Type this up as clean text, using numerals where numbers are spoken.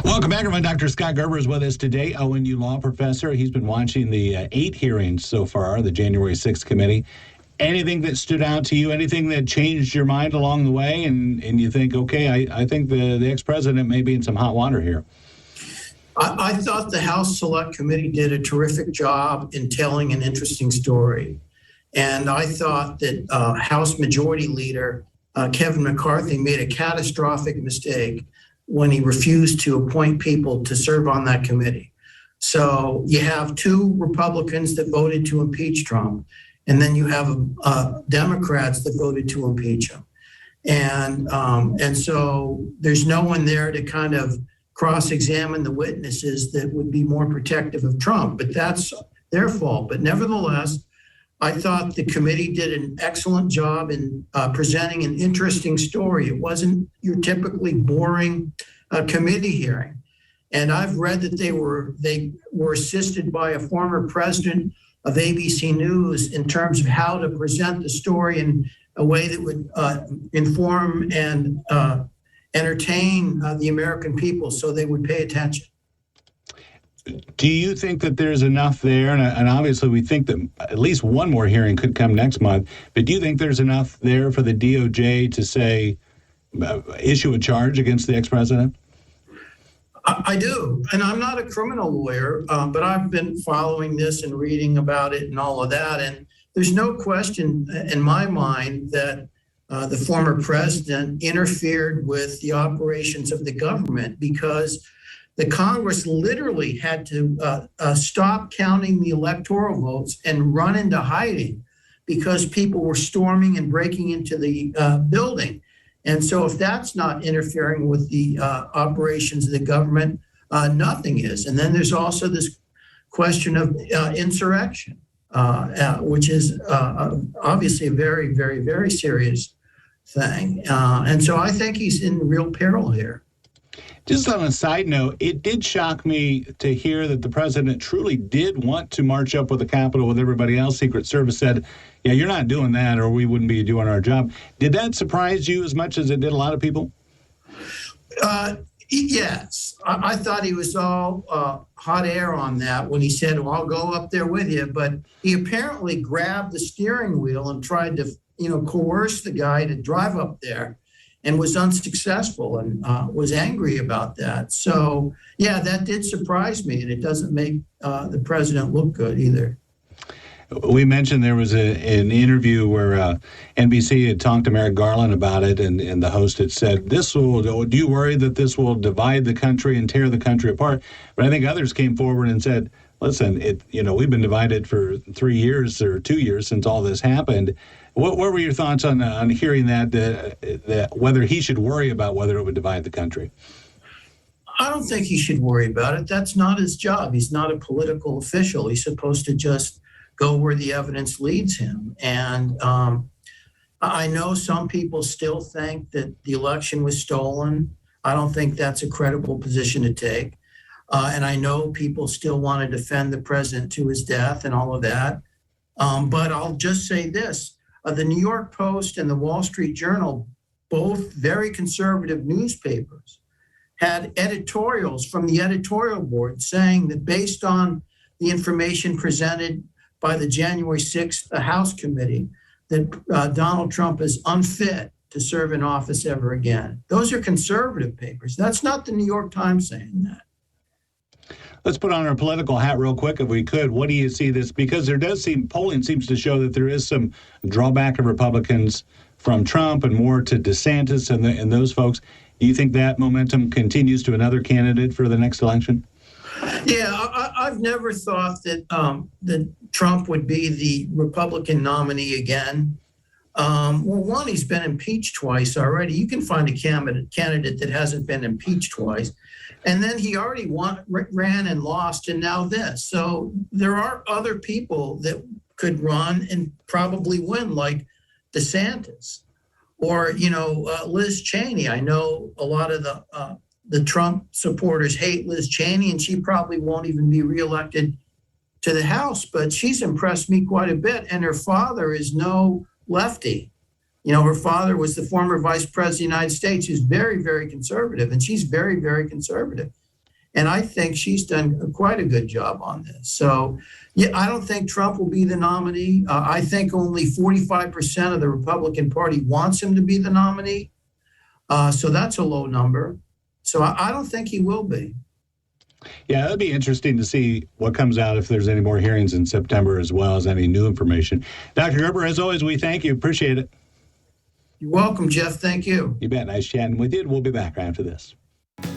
Welcome back, everyone. Dr. Scott Gerber is with us today, ONU Law Professor. He's been watching the 8 hearings so far, the January 6th committee. Anything that stood out to you, anything that changed your mind along the way, and you think, okay, I think the ex-president may be in some hot water here? I thought the House Select Committee did a terrific job in telling an interesting story. And I thought that House Majority Leader Kevin McCarthy made a catastrophic mistake when he refused to appoint people to serve on that committee. So you have 2 Republicans that voted to impeach Trump, and then you have Democrats that voted to impeach him. And so there's no one there to kind of cross-examine the witnesses that would be more protective of Trump, but that's their fault. But nevertheless, I thought the committee did an excellent job in presenting an interesting story. It wasn't your typically boring committee hearing. And I've read that they were assisted by a former president of ABC News in terms of how to present the story in a way that would inform and entertain the American people so they would pay attention. Do you think that there's enough there? And obviously we think that at least one more hearing could come next month, but do you think there's enough there for the DOJ to say, issue a charge against the ex-president? I do. And I'm not a criminal lawyer, but I've been following this and reading about it and all of that. And there's no question in my mind that the former president interfered with the operations of the government, because the Congress literally had to stop counting the electoral votes and run into hiding because people were storming and breaking into the building. And so if that's not interfering with the operations of the government, nothing is. And then there's also this question of insurrection, which is obviously a very, very, very serious thing. And so I think he's in real peril here. Just on a side note, it did shock me to hear that the president truly did want to march up with the Capitol with everybody else. Secret Service said, yeah, you're not doing that or we wouldn't be doing our job. Did that surprise you as much as it did a lot of people? Yes. I thought he was all hot air on that when he said, well, I'll go up there with you. But he apparently grabbed the steering wheel and tried to, coerce the guy to drive up there, and was unsuccessful and was angry about that. So, yeah, that did surprise me, and it doesn't make the president look good either. We mentioned there was an interview where NBC had talked to Merrick Garland about it, and the host had said, do you worry that this will divide the country and tear the country apart? But I think others came forward and said, listen, we've been divided for 3 years or 2 years since all this happened. What were your thoughts on hearing that whether he should worry about whether it would divide the country? I don't think he should worry about it. That's not his job. He's not a political official. He's supposed to just go where the evidence leads him. And I know some people still think that the election was stolen. I don't think that's a credible position to take. And I know people still want to defend the president to his death and all of that. But I'll just say this. The New York Post and the Wall Street Journal, both very conservative newspapers, had editorials from the editorial board saying that based on the information presented by the January 6th House Committee, that Donald Trump is unfit to serve in office ever again. Those are conservative papers. That's not the New York Times saying that. Let's put on our political hat real quick, if we could. What do you see this? Because there does seem, polling seems to show that there is some drawback of Republicans from Trump and more to DeSantis and those folks. Do you think that momentum continues to another candidate for the next election? Yeah, I've never thought that that Trump would be the Republican nominee again. Well, one, he's been impeached twice already. You can find a candidate that hasn't been impeached twice. And then he already ran and lost, and now this. So there are other people that could run and probably win, like DeSantis or, Liz Cheney. I know a lot of the Trump supporters hate Liz Cheney, and she probably won't even be reelected to the House, but she's impressed me quite a bit. And her father is no lefty. Her father was the former vice president of the United States, who's very, very conservative, and she's very, very conservative. And I think she's done quite a good job on this. So, yeah, I don't think Trump will be the nominee. I think only 45% of the Republican Party wants him to be the nominee. So that's a low number. So I don't think he will be. Yeah, it'll be interesting to see what comes out if there's any more hearings in September as well as any new information. Dr. Gerber, as always, we thank you. Appreciate it. You're welcome, Jeff. Thank you. You bet. Nice chatting with you. We'll be back right after this.